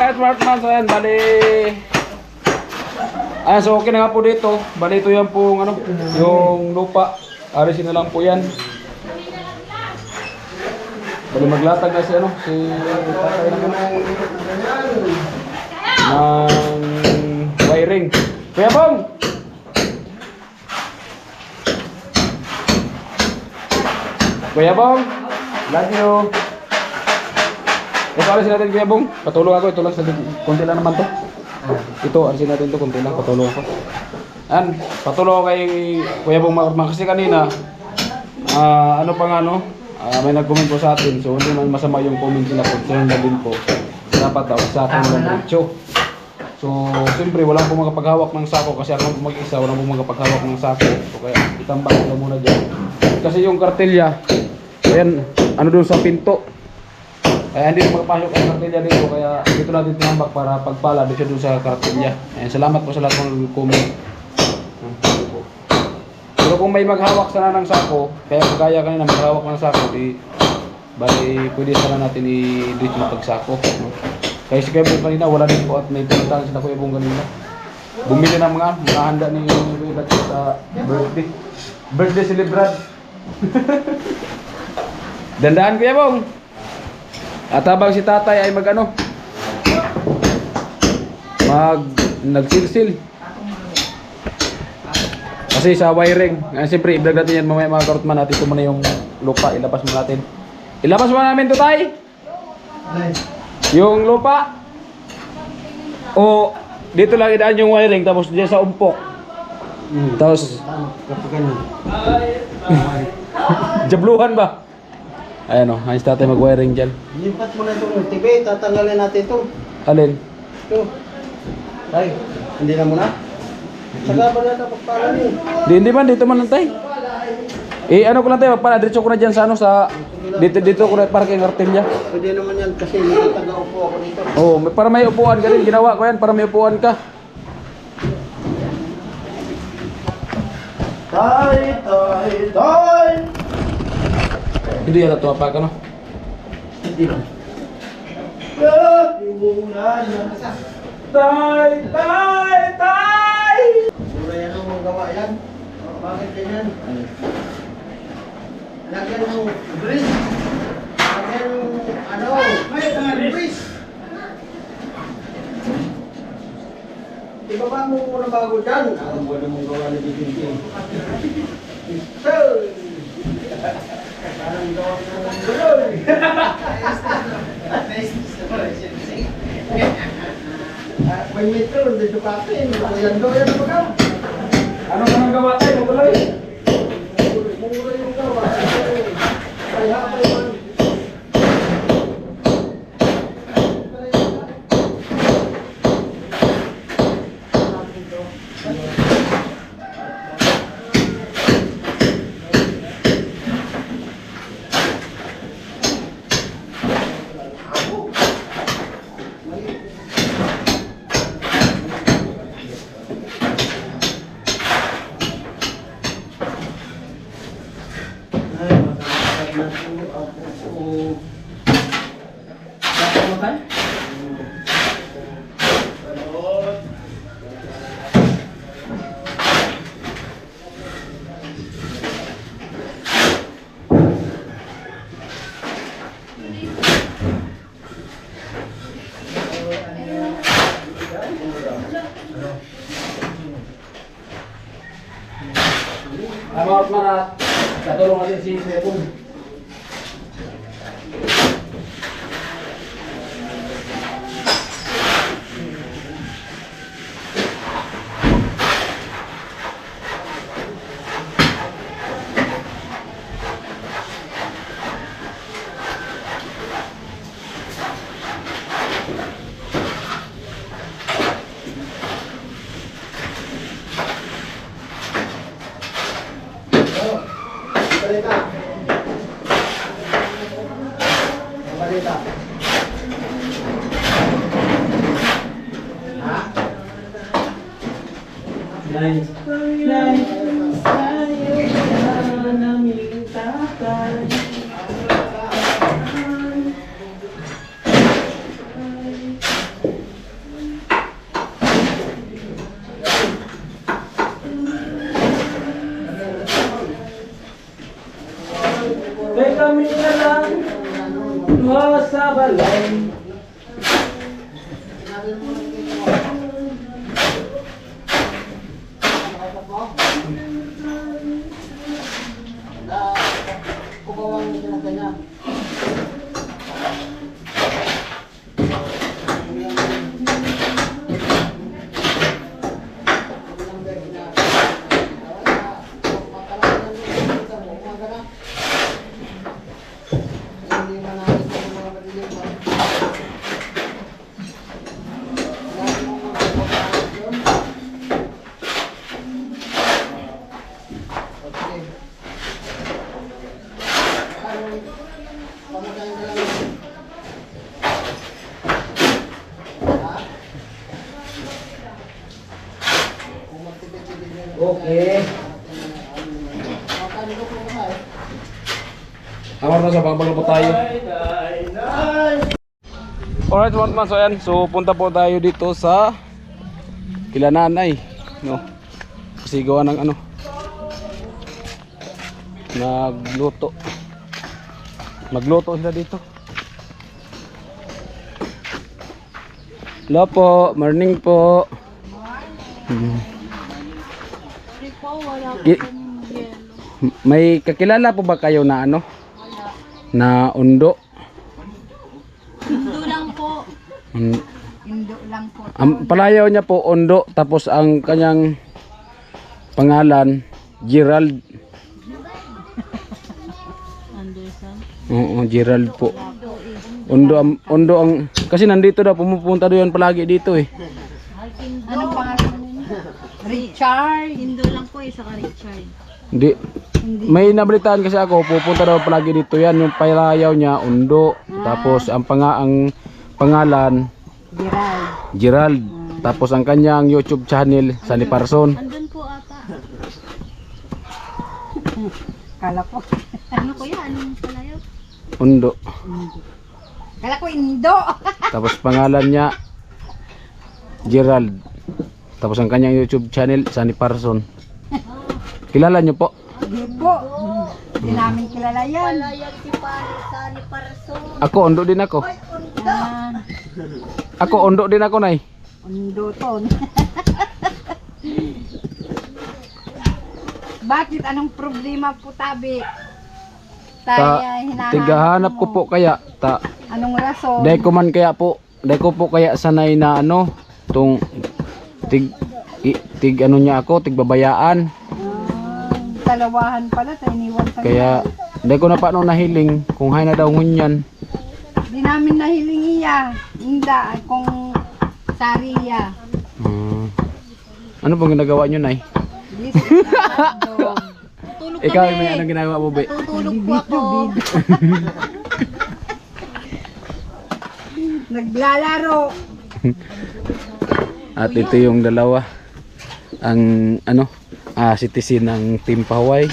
mga Smartman, so yan, bali. Ayan, so okay na nga po dito. Bali ito yan pong ano, yung lupa. Arisin na lang po yan. Bali maglatag na si ano, si tatay ng wiring. Kuya Bong! Kuya Bong! Love you! Ito alisin natin Kuya Bong. Patulong ako, ito lang sa konti lang naman to. Ito, alisin natin to, konti lang, patulong ako. Ayan, patulong ako kay Kuya Bong Makarman. Kasi kanina, ano pa nga no, may nag-comment po sa atin. So hindi man masama yung comment nila kung sino na din po. Dapat daw sa atin ng diretso. So, siyempre, wala po makapaghawak ng sako kasi ako mag-isa, wala po makapaghawak ng sako. So, kaya itambak ko muna dyan. Kasi yung kartelya, ayan, ano doon sa pinto. Kaya hindi makapasok ang kartelya dito, kaya dito natin tinambak para pagpala dito doon sa kartelya. Ayan, salamat po sa lahat ng comment. Pero kung may maghawak sana ng sako, kaya kagaya kanina maghawak ng sako, di bali pwede sana natin i-dito na pagsako. Kaya si Kuya Bong kanina wala din po at may pinuntahan sila Kuya Bong kanina. Bumili ng mga handa ni Kuya Bong sa birthday. Birthday celebrant. Dandaan Kuya Bong. At habang si tatay ay nagsilsil. Kasi sa wiring, siyempre i-vlog natin yan mamaya mga karotman natin. Ito muna yung lupa, ilabas mo natin. Ilabas mo namin ito tay! Yung lupa. O dito lang idaan yung wiring tapos diyan sa umpok. Tapos jabluhan ba? Ayan o, ayos tatay mag-wiring dyan. Limpat mo na itong TV, tatanggalin natin ito. Alin? Ito. Tay, hindi na muna. Saka ba na pagpala niyo? Hindi man, dito man lang tay. Ano ko lang tayo, diretso ko na dyan sa ano, sa dito ko na parking artelya. Pwede naman yan kasi may taga-upo ako dito. Oo, para may upuan ka rin, ginawa ko yan para may upuan ka. Tay! Hindi yata ito apa ka no? Hindi ba? Tay! Mura yan ang mga gawa yan. Bakit ganyan? Lagyan ng grease. Lagyan ng grease. Ibaba mo muna bago dyan. Ang buwan mong gawa na dito. Sir! Parang gawa mo ng guloy. May metro, hindi dukatin. Yan daw yan mga. Ano ka nang gawa tayo? Maguloy? Mura yung gawa. Kaya pa yung Mga Otman, katulong natin si Kuya Bong. balita. Ha? Nice. Okay. Amar na sa bagbalo po tayo. Alright mga man, so ayan. So punta po tayo dito sa kila nanay, no. Kasi gawa ng ano, magluto sila dito. Hello po, morning po. May kakilala po ba kayo na ano? Na undo? Indo lang po. Mm, Indo lang po. ang palayaw niya po undo, tapos ang kanyang pangalan Gerald. Anderson. Oo, Gerald po. Undo ang kasi nandito daw, pumupunta doon palagi dito eh. Anong pangalan niya? Richard. Indo lang po, isa ka Richard. Hindi. May nabalitaan kasi ako, pupunta daw palagi dito yan, yung palayaw niya undo, tapos ang pangalan Gerald. Gerald. Tapos ang kanyang YouTube channel Sunny Parson. Andun po ata. Kala ko. Ano ko yan? Anong palayaw? Undo. Kala ko Indo. Tapos pangalan niya Gerald. Tapos ang kanyang YouTube channel Sunny Parson. Kilala niyo po? Hindi po. Hindi namin kilala yan. Ni Parso. Ako undo din ako. Ako undo din ako, nay. Undo to. Bakit? Anong problema po, Tabi? Tayo hinahanap Tigahanap ko mo. po kaya Anong rason? dahil ko man kaya po, dahil ko po kaya sanay na ano, tung tig ano niya ako, tigbabayaan. Dalawahan pala, tayo iniwan sa Kaya dahil ko na paano nahiling kung hay na daw ngunyan. Di namin nahiling iya. Inda, kung sariya. Ano pong ginagawa nyo, nay? Tutulog Ikaw may anong ginagawa mo, be? Tutulog po ako. Naglalaro. At ito yung dalawa. Ang ano, citizen ng Team Paway.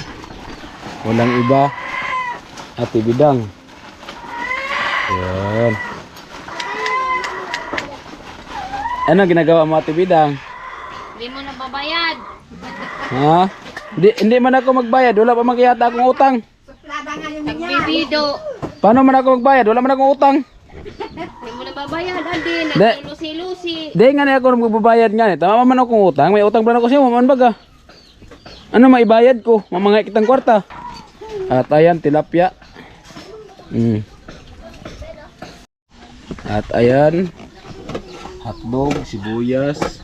Walang iba. Ate Bidang. Yan. Ano ginagawa mo, Ate Bidang? Hindi mo nababayad. Ha? Hindi man ako magbayad. Wala pa magyata akong utang. Suplada nga yung niya. Bibido. Paano man ako magbayad? Wala man akong utang. Hindi mo nababayad, Aldin. De. Naglusi-lusi. Di nga na ako magbabayad nga. Tama man akong utang. May utang pa na ako siya. Maman baga. Ano maibayad ko? Mamangay kitang kwarta. At ayan, tilapia. At ayan, hotdog, sibuyas,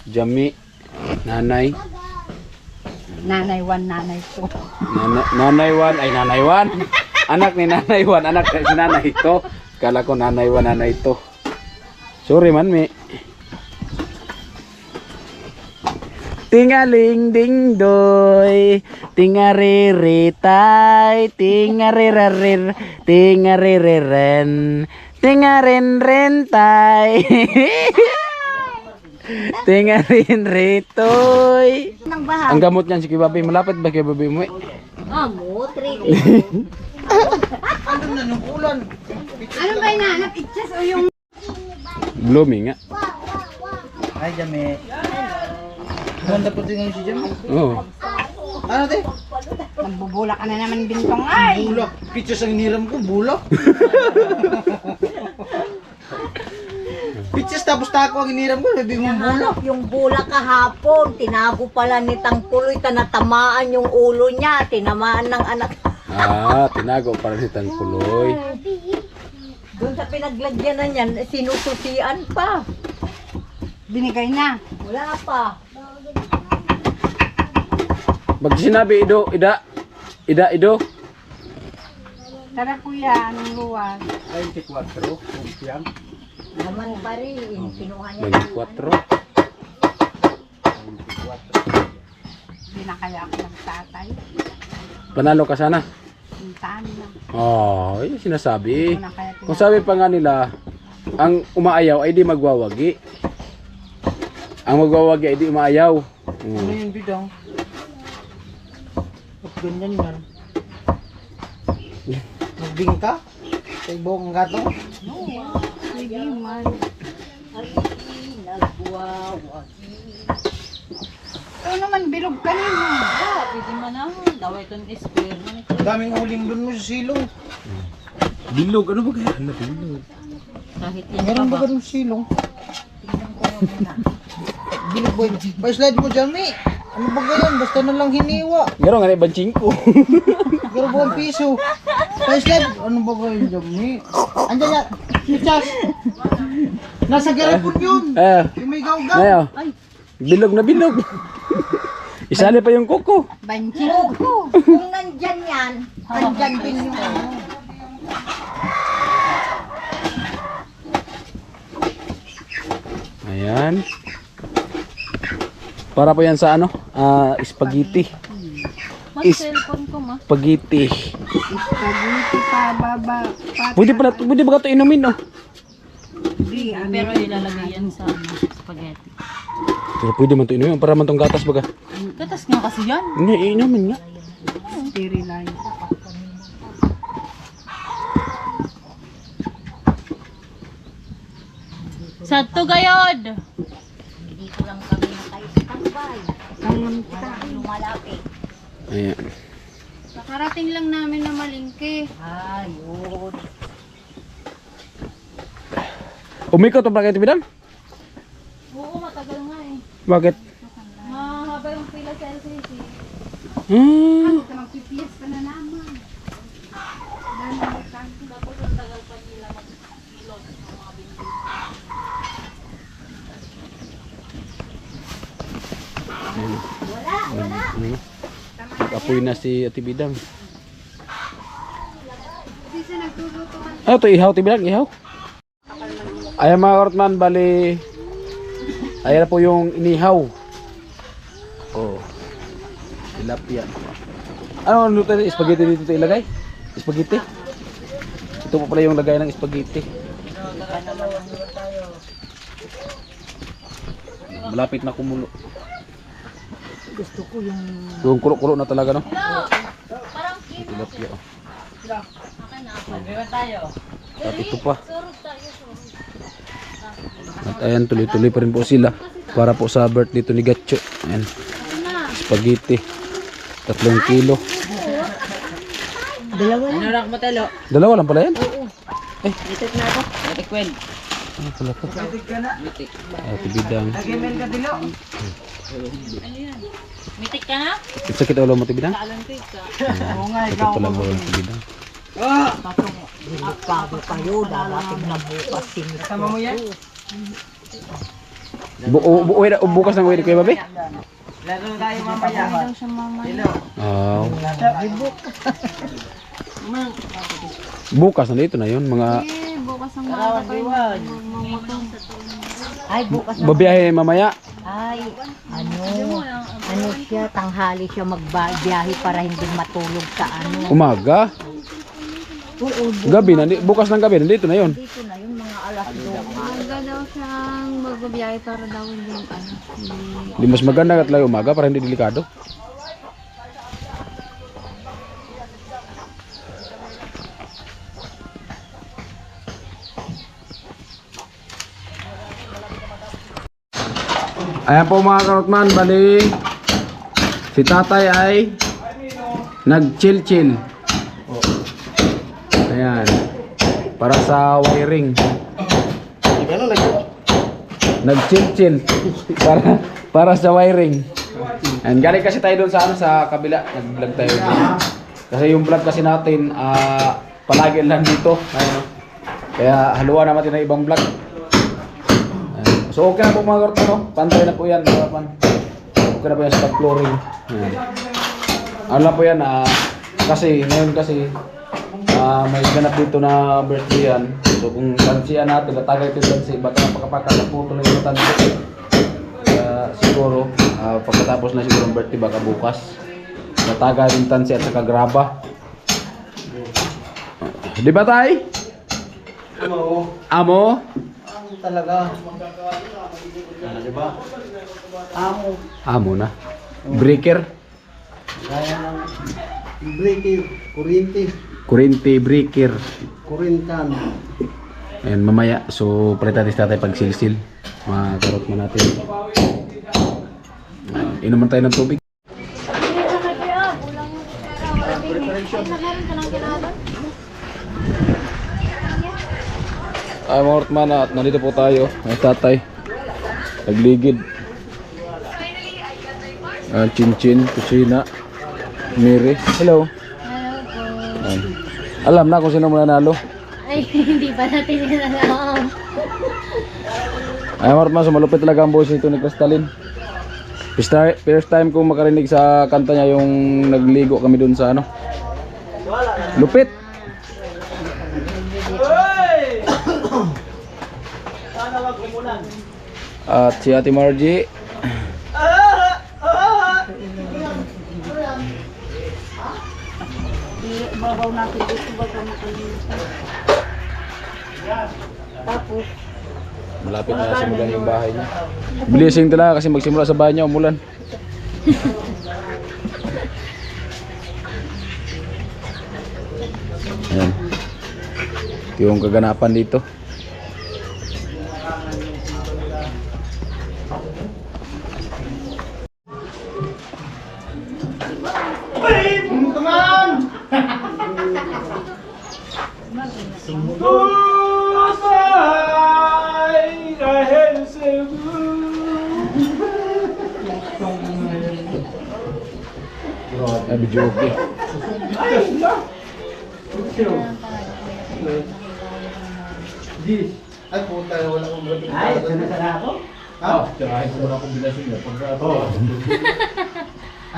jami, nanay. Nanay 1, nanay 2. Nanay 1, ay nanay 1. Anak ni nanay 1, anak si nanay ito. Kala ko nanay 1, nanay 2. Sorry man, mi. Tingaling ding doy, tingariritay, tingarirarir, tingaririren, tingarin rentay. Tingarin ritoy. Nang baha. Ang gamot niyan si Kibabi, malapit ba kay Babi mo? Amo, trick. Ano ba inaanap? Itches o yung... Blooming nga. Ay, Jame. Ganda po tingnan si Jame. Oo. Ano, te? Nagbubula ka na naman bintong ay. Bulak. Pictures ang hiniram ko, bulak. Pictures tapos tako ang hiniram ko, sabi mo bulak. Yung bula kahapon, tinago pala ni Tangpuloy, tanatamaan yung ulo niya, tinamaan ng anak. Tinago para si Tangpuloy. Doon sa pinaglagyanan niyan, sinususian pa. Binigay na. Wala pa. Pag sinabi ido, ido. Tara kuya, anong luwas? 24, siyang. Naman pa rin, kinuha niya. 24. Hindi na kaya ako nagtatay. Panalo ka sana. Hintaan na. Oh, yun sinasabi. Hindi na kaya Kung sabi pa nga nila, ang umaayaw ay di magwawagi. Ang magwawagi ay di maayaw. Ano yung bidang? At ganyan yan. Nagbing ka? Sa ibong gato? Sige man. Ay, nagwawagi. Ito naman, bilog ka na. Pwede man na. Daw itong square man ito. Daming huling doon mo sa silong. Bilog, ano ba kaya? Ano, bilog. Kahit yan Meron pa ba ganun silong? Bilog boy. Pa-slide mo dyan, Mi. Ano ba ganyan? Basta na lang hiniwa. Garo nga na ibang chingko. Pero buong piso. Pa-slide. Ano ba ganyan dyan, Mi? Andiyan yan. Si Chas. Nasa garapon yun. Yung may gawgaw. Ngayon. Bilog na bilog. Isali pa yung kuko. Banching ko. Kung nandyan yan, nandyan din yung ano. Ayan. Para po yan sa ano? Spaghetti. Cellphone ko ma. Spaghetti. Spaghetti pa, baba. Pwede ba ito inumin, no? Pero ilalagay yan sa spaghetti. Pero pwede man ito inumin. Para man itong gatas baga. Gatas nga kasi yan. Hindi, inumin nga. Sterilize. Sa Tugayod! Dito lang kami nakaitatambay. Ang lumalapit. Ayan. Nakarating lang namin na malingke. Ayun. Umikaw ito para kayo bidang? Oo, matagal nga eh. Bakit? Mahaba yung pila sa LCC. Hmm. Magpipiyas ka na naman. Dahil tapos ang tagal pa nila mag-ilog ng mga bindi. Nag-apoy na si Ate Bidang. Kasi siya nagtuluto man. Ano ito? Ihaw, Ate Bidang? Ihaw? Ayan mga karotman, bali. Ayan na po yung inihaw. Oh. Tilapia. Ano ang luto na spaghetti dito ito ilagay? Spaghetti? Ito po pala yung lagay ng spaghetti. Malapit na kumulo. Gusto ko yung... Yung kulo-kulo na talaga, no? Tilapia. Oh. At ito pa. At ayan, tuloy-tuloy pa rin po sila. Para po sa birthday dito ni Gatcho. Ayan. Spaghetti. 3 kilo. Dalawa lang pala yan? Eh. Mitik na ako. Mitik wen. Ano pala to? Ate Bidang. Mitik ka na? Sakit ulo mo, Ate Bidang? Kalantik ka. Sakit pala ulo mo, Ate Bidang. Bago kayo, darating na bukas sinito. Sama mo yan? Bukas ng uwi kayo, babe? Laro tayo mamaya. Daw siya mamaya. Oh. Bukas na dito na yun, mga Eh, bukas ang mga kayo. Mamutong. Ay, bukas na. babiyahe mamaya. Ay, ano siya, tanghali siya magbiyahe para hindi matulog sa ano. Umaga. Oo, Gabi na, bukas ng gabi, nandito na yun. dito na yun, mga alas 2. Maganda daw siyang magbabiyahe para daw yung ano. Di mas maganda at lang umaga para hindi delikado. Ayan po mga karotman, bali si tatay ay nag-chill-chill. Ayan. Para sa wiring. Nag-chill-chill para sa wiring. And galing kasi tayo doon sa ano sa kabila, nag-vlog tayo doon. Kasi yung vlog kasi natin palagi lang dito. Ayun. Kaya haluan naman natin ng ibang vlog. Ayan. So okay na po mga karton, no? Pantay na po yan, okay na po yan sa pag-flooring. Ayan. Ano lang po yan, kasi ngayon kasi may ganap dito na birthday yan. So kung tansiyan natin, natagay ito yung tansi, baka napakapaka na po ito na yung tansi. Siguro, pagkatapos na siguro ang birthday, baka bukas. Natagay yung tansi at saka graba. Di ba tay? Amo? talaga. Diba? Amo. Amo na. Breaker. Gaya ng breaker, kuryente, Kurente breaker. kurintan. Ayan, mamaya. So, palitan natin pag silsil. Makarot mo natin. Inuman tayo ng tubig. Ay mga Ortman, at nandito po tayo. Ang tatay. Nagligid. Chin-chin, kusina. Miri. Hello. Ayan. Alam na kung sino mananalo. Ay, hindi pa natin alam. Ay mga Ortman, so malupit talaga ang boys nito ni Crystalline. First time kong makarinig sa kanta niya yung nagligo kami dun sa ano. Lupit. At si Ate Margie. Babaw natin dito, babaw natin dito. Tapos, Malapit na simulan yung bahay niya. Blessing talaga kasi magsimula sa bahay niya umulan. Ayan. Yung kaganapan dito. Ay, video okay. Ay puta, wala akong breaking. Ay, sana ako? Ha? Tsaka ko na kombinasyon niya. Pagka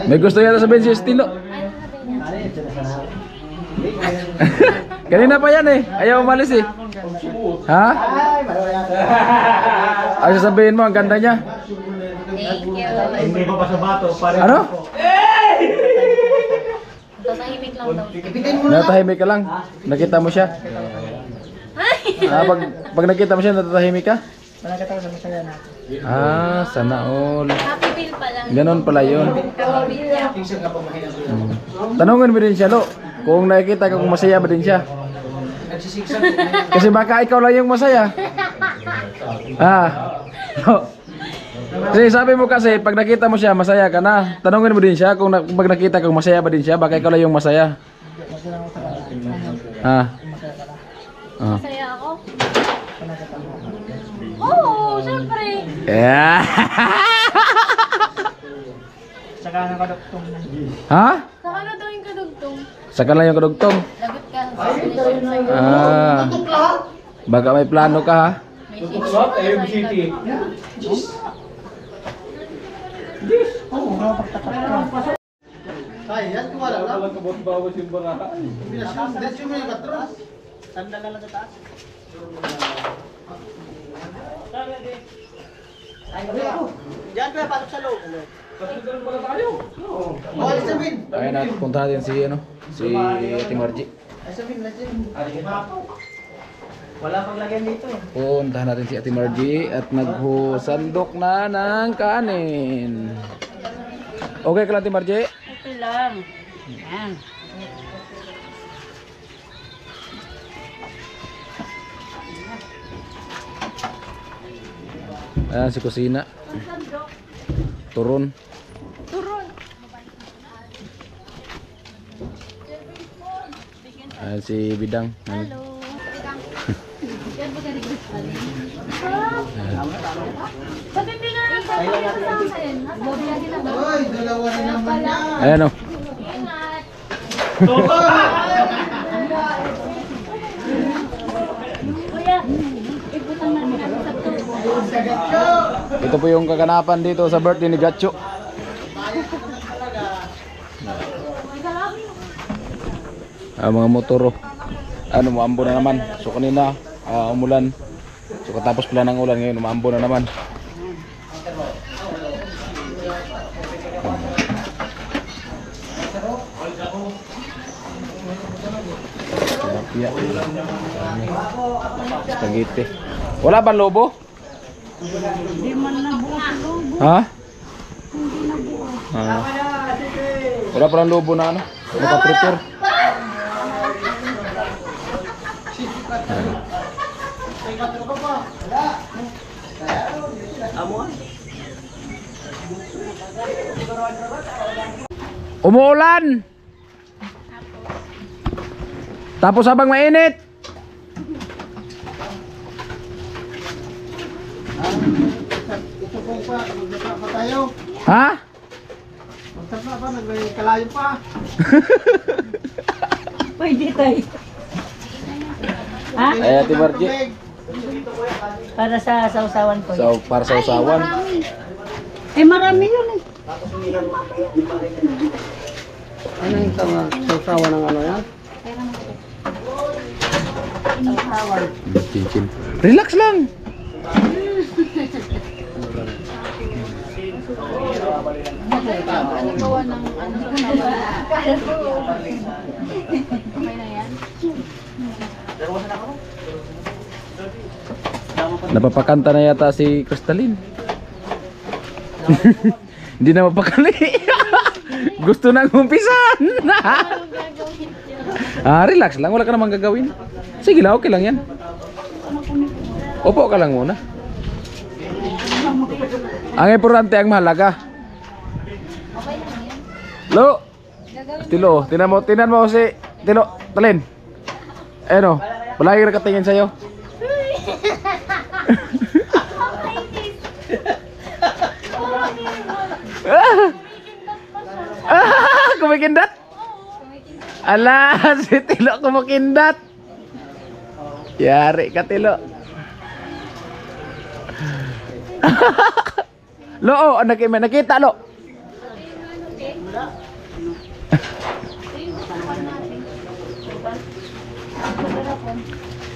May gusto yata sabihin si Estilo. Ay, sana ako. Kanina pa yan eh. Ayaw umalis eh. Ha? Ay, malawala. Ay, sasabihin mo, ang ganda niya. thank you. Hindi pa pa sa bato. Pare Ano? Tatahimik lang daw. Ipitin mo na. Natahimik ka lang. Nakita mo siya. Pag nakita mo siya, natatahimik ka? Malagataw sa masaya natin. Ah, sana all. Happy meal pa lang. Ganon pala yun. Happy meal niya. Tingsan ka pa mahina. Tanungan mo din siya, Lo. Kung nakikita ka kung masaya ba din siya. Nagsisiksag. Kasi baka ikaw lang yung masaya. Ah. Lo. Kasi sabi mo kasi, pag nakita mo siya, masaya ka na. Tanungin mo din siya kung pag nakita ka kung masaya ba din siya, baka ikaw lang yung masaya. Ah. Ah. Masaya ako. Oo, syempre. Yeah. Saka nakadoktong na. Ha? Saka na daw yung kadugtong. Saka lang yung kadugtong. Lagot ka. Susunod sa'yo. Ah. Baka may plano ka ha? May sisi. Ay, yan wala lang. Walang kabot-bawos yung baka. Diretso mo yung katras. Sandal na lang sa taas. Diyan ko pasok sa loob. Oh, alis namin. Ayun natin, punta natin si Ate Margie. Alis namin, alis namin. Wala pang lagyan dito eh. Puntahan natin si Ate Margie at naghusandok na ng kanin. Okay ka lang, Ate Margie? Ito lang. Yan. Ayan si kusina. Turon. Turon. Ayan si Bidang. Hello. Yan ba galing gusto Ba't hindi nga sabi niya sa akin? Nasa biyahe na daw. Ay, dalawa na naman yan. Ayan o. Ingat. Kuya, ibutan natin natin sa tubo. Ito po yung kaganapan dito sa birthday ni Gatcho. Mga motoro. Ano, maambo na naman. So kanina, umulan. So katapos pala ng ulan ngayon, maambo na naman. Tilapia. Spaghetti. Wala ba lobo? Hindi man nabuo sa lobo. Ha? Hindi nabuo. Ah. Wala pa lang lobo na ano? Naka-prepare. Umuulan! Tapos habang mainit! Ito po pa, magsapa pa tayo. Ha? Magsapa pa, nagkalayo pa. Pwede tayo. Ha? Ay, Ate Margie. Para sa sausawan ko. So, para sa usawan. Eh, marami yun eh. Ano yung sausawa ng ano yan? Cincin. Relax lang. Gawa ng ano. Okay na yan. Napapakanta na yata si Crystalline. Hindi na mapakali. Gusto nang umpisan. Relax lang. Wala ka namang gagawin. Sige lang, okay lang yan. Opo ka lang muna. Ang importante, ang mahalaga. Lo! Tilo, tinan mo si Tilo, talin. Ano, palagi nakatingin sa'yo. Kumikindat? Ala, si Tilo kumikindat. Yari ka, Tilo. Lo, oh, nakita, Lo.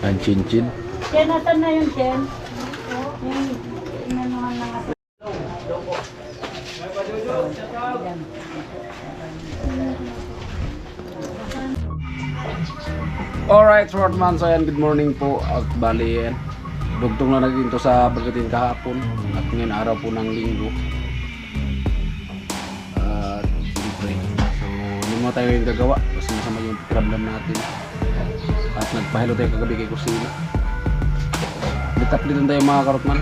Ang cincin. Chen, nasan na yung Chen? Yung inanuhan ng asin. Alright, short man. So yan, good morning po. At bali yan, dugtong na natin to sa Bergatin kahapon. At ngayon araw po ng linggo. At siyempre, so hindi mo tayo yung gagawa kasi masama yung problem natin. At nagpahilo tayo kagabi kay kusina. Litap-litan tayo mga karotman.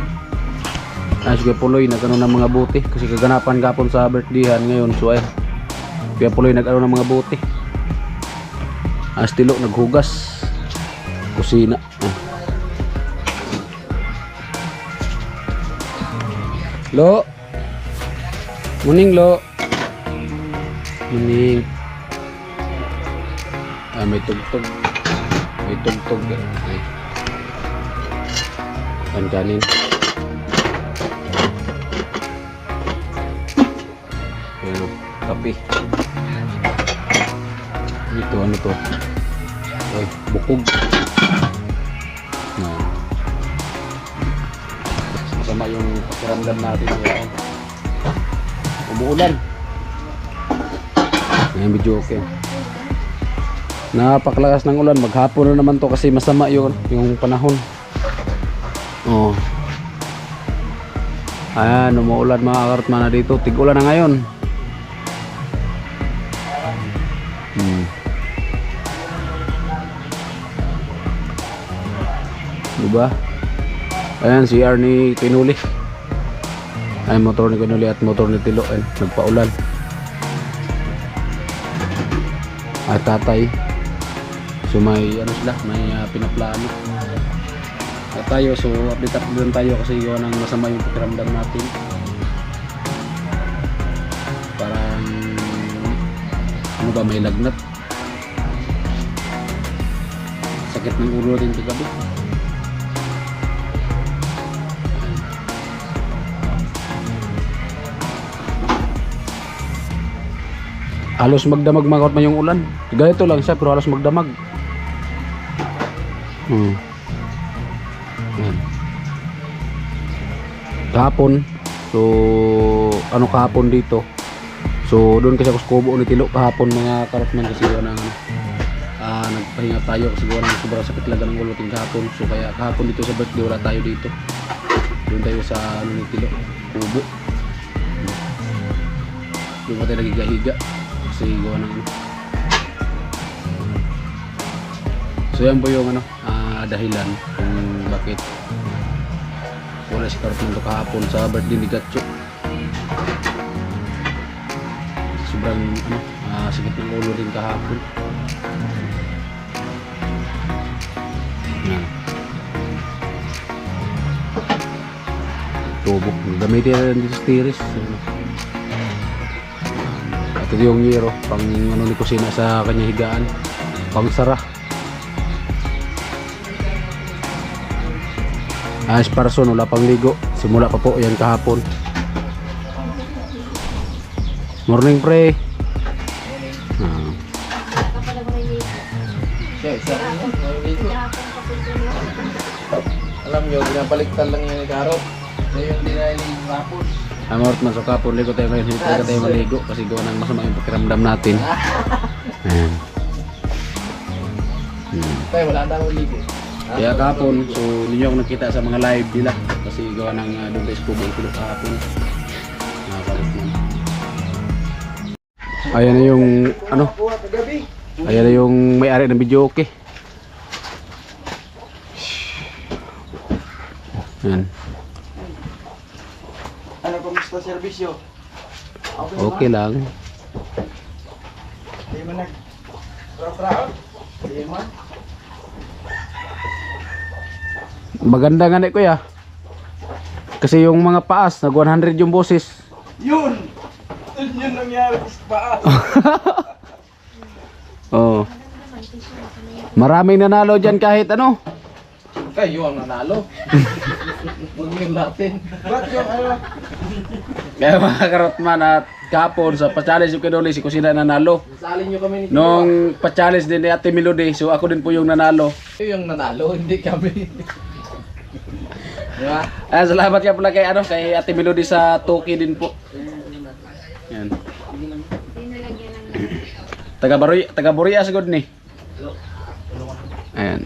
Sige puloy, nagano ng mga buti. Kasi kaganapan kapon sa birthdayhan ngayon. So ay, kaya puloy nagano ng mga buti. Astilo naghugas kusina. Lo. Muning Lo. Muning. May tugtog. May tugtog. Ay. Kanin. Pero kape. Ito ano to? Ay, bukog. Nah. Masama yung pakiramdam natin ngayon. Umuulan. Ngayon medyo okay. Napakalakas ng ulan. Maghapon na naman to kasi masama yung panahon. Oh. Ayan, umuulan mga karotman na dito. Tig-ulan na ngayon. Diba? Ayan, CR ni Pinuli. Ay, motor ni Pinuli at motor ni Tilo. Ay, nagpaulan. At tatay. So may ano sila, may pinaplano. At tayo, so update din tayo kasi yun ang masama yung pakiramdam natin. Parang ano ba, may lagnat. Sakit ng ulo din kagabi. Halos magdamag makot man yung ulan. Ganito lang siya pero halos magdamag. Yan. Kahapon. So ano kahapon dito. So doon kasi ako sa kubo ni Tilo kahapon mga karotman kasi yun ang nagpahinga tayo kasi gawa ng sobrang sakit lang ng ulo ting kahapon. So kaya kahapon dito sa birthday wala tayo dito. Doon tayo sa ano ni Tilo, Kubo. Doon pa tayo nagigahiga kasi gawa ng ano. So yan po yung ano, dahilan kung bakit wala si Carpento kahapon sa birthday ni Gatcho. Sobrang ano, sakit ng ulo din kahapon. Yan. Tubo. Gamitin na rin dito sa tiris. Ito yung Nero, pang ano ni kusina sa kanya higaan. Pang sara. As person, wala pang ligo. Simula pa po yan kahapon. Morning pre. Alam nyo, pinapaliktad lang yung karo. Yung dinahiling rapon. Amort man sa kapon, ligo tayo ngayon. Hindi talaga tayo maligo kasi gawa ng masama yung pakiramdam natin. Ayan. Tayo, wala na akong ligo. Kaya kahapon, so ninyo ako nakita sa mga live nila kasi gawa ng doon tayo sa Kubo Ikulo kahapon. Nakakalit naman. Ayan na yung ano, ayan na yung may-ari ng video, okay. Ayan. Ano, kumusta serbisyo? Okay lang. Hindi mo nag-raw-raw? Hindi mo? Maganda nga ni kuya. Kasi yung mga paas, nag 100 yung boses. Yun! Yun nangyari sa paas. Oo. Maraming nanalo dyan kahit ano. Kayo ang nanalo. Huwag yun natin. Ba't yung ano? Kaya mga karotman at kahapon sa pa-challenge yung kinuli si Kusina nanalo. Salin nyo kami ni Nung pa-challenge din ni Ate Melody, so ako din po yung nanalo. Kayo yung nanalo, hindi kami. Diba? Salamat nga pala kay, ano, kay Ate Melody sa Toki din po. Yan. Taga Boria sigod ni. Ayan.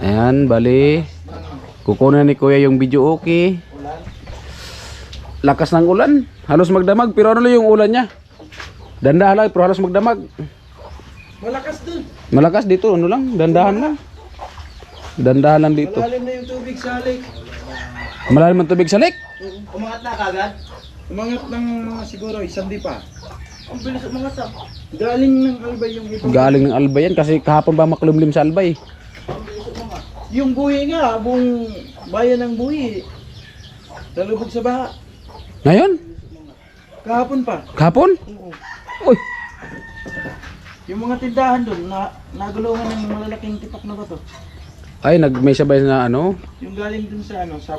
Ayan, bali. Kukunan ni Kuya yung video, okay. Lakas ng ulan. Halos magdamag, pero ano lang yung ulan niya? Dandahan lang, pero halos magdamag. Malakas dun. Malakas dito, ano lang, dandahan lang. Dandahan lang dito. Malalim na yung tubig sa lake. Malalim ang tubig sa lake. Umangat na kagad? Umangat ng mga siguro, isang di pa. Ang bilis umangat ah. Galing ng Albay yung ibang. Galing ng Albay yan kasi kahapon ba makulumlim sa Albay. Yung buhi nga, buong bayan ng buhi. Nalubog sa baha. Ngayon? Kahapon pa. Kahapon? Oo. Uy, Yung mga tindahan doon, nagulungan ng malalaking tipak na bato. ay may sabay na ano. Yung galing dun sa ano, sa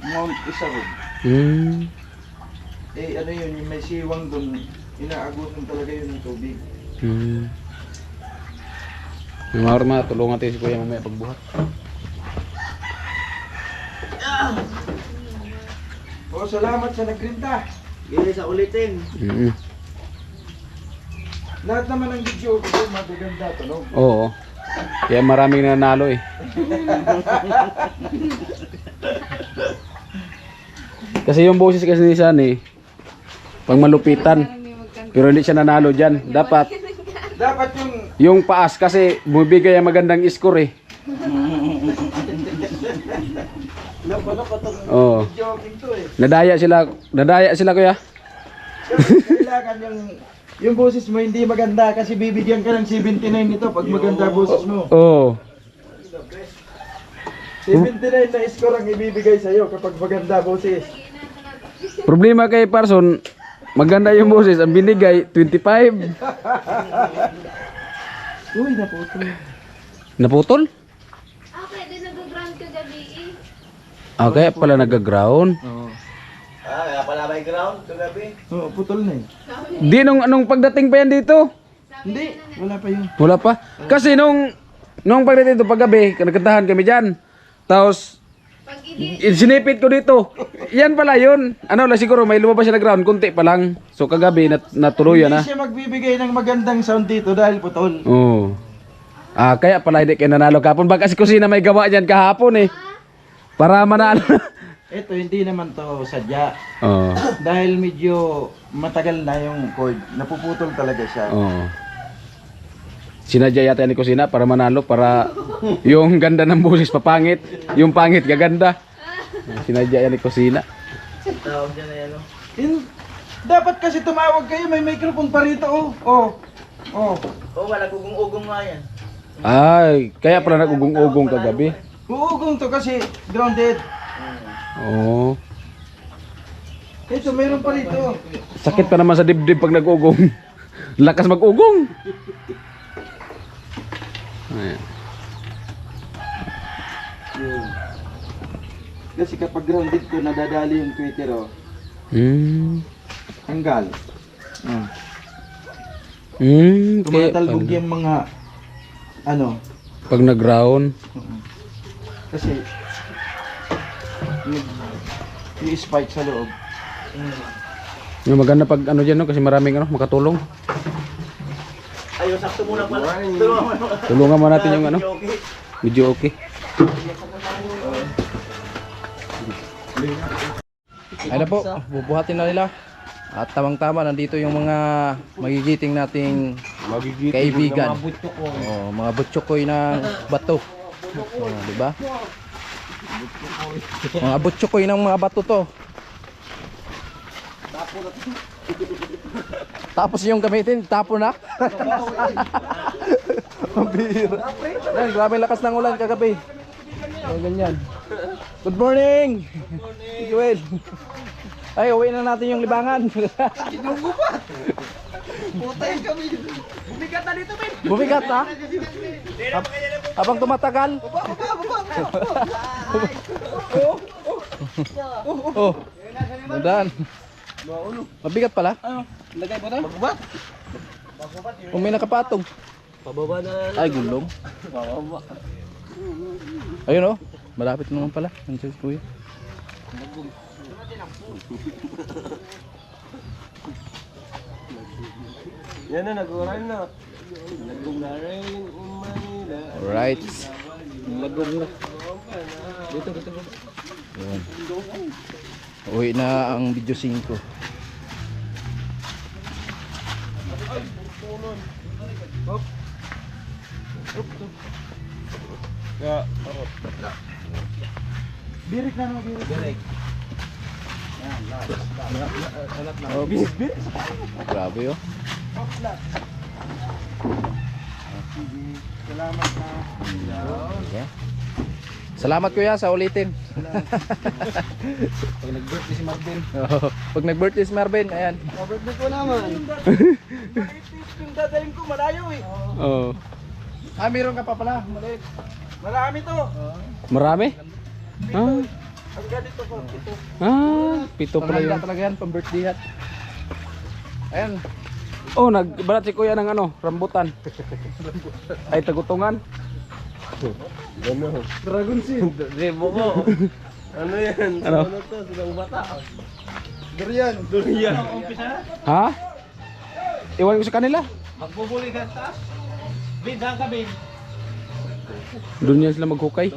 Mount Isarog. Eh ano yun, yung may siwang doon, inaagutan talaga yun ng tubig. Yung mga tulungan tayo si Kuya mamaya pagbuhat. Oh, salamat sa nagrinta. Gili sa ulitin. Lahat naman ng video ko magaganda tunog. Oo. Kaya maraming nanalo eh. Kasi yung boses kasi ni Sunny, pang malupitan. Pero hindi siya nanalo dyan. Dapat yung paas kasi bumibigay ang magandang score eh. Oo. Joking to eh. Nadaya sila kuya. Kailangan yung boses mo hindi maganda kasi bibigyan ka ng 79 nito pag maganda boses mo. Oo. 79 na score ang ibibigay sa'yo kapag maganda boses. Problema kay Parson, maganda yung boses, ang binigay 25. Uy, naputol. Naputol? Okay, din nag-ground ka gabi eh. Okay, pala nag-ground. Oo. Kaya pala may ground kagabi. Oo, putol na eh. Di nung pagdating pa yan dito. Hindi, wala pa yun. Wala pa. Kasi nung pagdating dito paggabi, nagkantahan kami dyan. Tapos Pag hindi, Sinipit ko dito. Yan pala yun. Ano lang siguro may lumabas siya na ground. Kunti pa lang. So kagabi natuluyan na. Hindi siya magbibigay ng magandang sound dito dahil putol. Oo. Kaya pala hindi kayo nanalo kahapon. Baka si Kusina may gawa dyan kahapon eh. Para manalo. Ito, hindi naman to sadya. Oo. Dahil medyo matagal na yung cord. Napuputol talaga siya. Oo. Sinadya yata ni Kusina para manalo. Para yung ganda ng busis papangit. Yung pangit gaganda. Sinadya yan ni Kusina. Tawag dyan na yan, no? Dapat kasi tumawag kayo. May microphone pa rito. Oh. Oo, wala gugong-ugong nga yan. Ay, kaya pala nag-ugong-ugong kagabi. Uugong to kasi grounded. Oo. Ito, mayroon pa rito. Sakit pa naman sa dibdib pag nag-ugong. Lakas mag-ugong. Ayan. Yun. Kasi kapag grounded to, nadadali yung tweeter, oh. Tanggal. Tumatalbog yung mga, ano, Pag nag-ground. kasi, yung spike sa loob. Yung maganda pag ano dyan, no? Kasi maraming ano, makatulong. Ayun, sakto muna pala. Tulungan mo natin yung ano. Okay. Medyo okay. Ay na po, bubuhatin na nila. At tamang-tama, nandito yung mga magigiting nating kaibigan. Mga butchokoy ng bato. Di ba? Mga butchokoy ng mga bato to. Tapos yung gamitin, tapo na. Mabira. Yan, grabe lakas ng ulan kagabi. Ay, ganyan. Good morning! Joel. Ay, uwi na natin yung libangan. Putay kami. Bumigat na dito, men. Bumigat ha? Habang tumatagal. Oh. Mudan. Mabigat pala. Lagay mo na? Magbubat. Kung may nakapatong. Pababa na. Ay, gulong. Ayun oh. Malapit naman pala. Nandiyan si kuya. Yan na, nag-uran na. Nagong na rin Manila. Alright. Nagong na. Dito. Yun. Uwi na ang video 5. Birik na, no, birik. Oh, grabe oh. Salamat na. Okay. Salamat kuya sa ulitin. Pag nag-birthday si Marvin. Oh, pag nag-birthday si Marvin, ayan. Birthday ko naman. Yung dadaling ko, malayo eh. Oo. Ah, meron ka pa pala. Maliit. Marami to. Marami? Ah. Ang ganito po, ito. Pito pala Panghanda yun. talaga yan, pang birthday hat. Ayan. Oh, nagbalat si kuya ng ano, rambutan. Ay, tagutungan. Dragon Seed. Rebo ko. Ano yan? Ano? Ano to? Silang bata. Durian. Durian. Ha? Iwan ko sa kanila. Magbubuli ka sa taas. Bin, saan ka, Bin? Doon yan sila maghukay.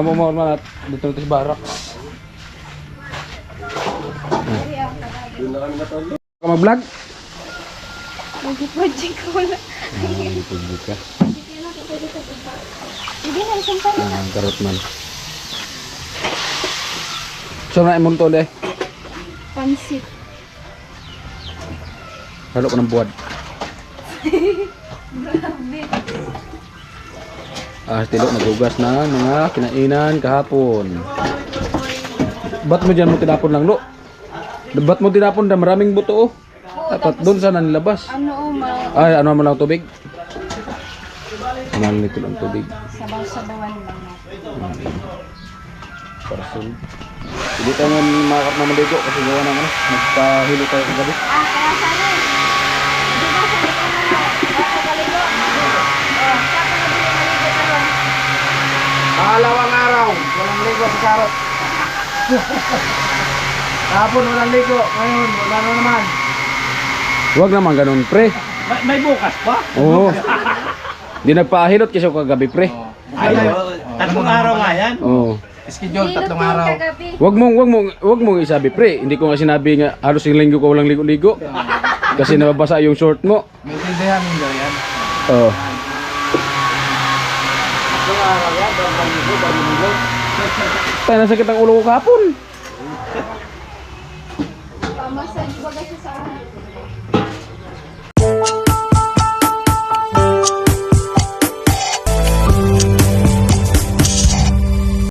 Mo man at dito sa barracks. Ka mag-vlog? nag-project ko wala. Public ka. Hindi na, isang pala. Ang karot man. So na imong to deh. Pansit. Halo ko ng buwad. Tilo nagugas na mga kinainan kahapon. Ba't mo dyan mo tinapon lang, lo? Ba't mo tinapon na maraming buto, oh? Dapat doon sana nilabas. Ano Ay, ano mo lang tubig? Ano nito lang tubig? sabaw-sabawan lang. Parasol. Hindi tayo makakap na maligo kasi gawa ng ano, nagpahilo tayo kagabi. Kaya sana Pangalawang araw, walang ligo si Karot. Kahapon walang ligo, ngayon wala na naman. Huwag naman ganun, pre. May bukas pa? Oo. Di nagpahilot kasi ako kagabi, pre. Ay, tatlong araw nga yan. Oo. Schedule 3 araw. Wag mong isabi, pre. Hindi ko nga sinabi nga halos yung linggo ko walang ligo-ligo. Kasi nababasa yung short mo. May tindahan nyo yan. Oo. Tayo, nasakit ang ulo ko kahapon. Pamassage ba kasi sa akin?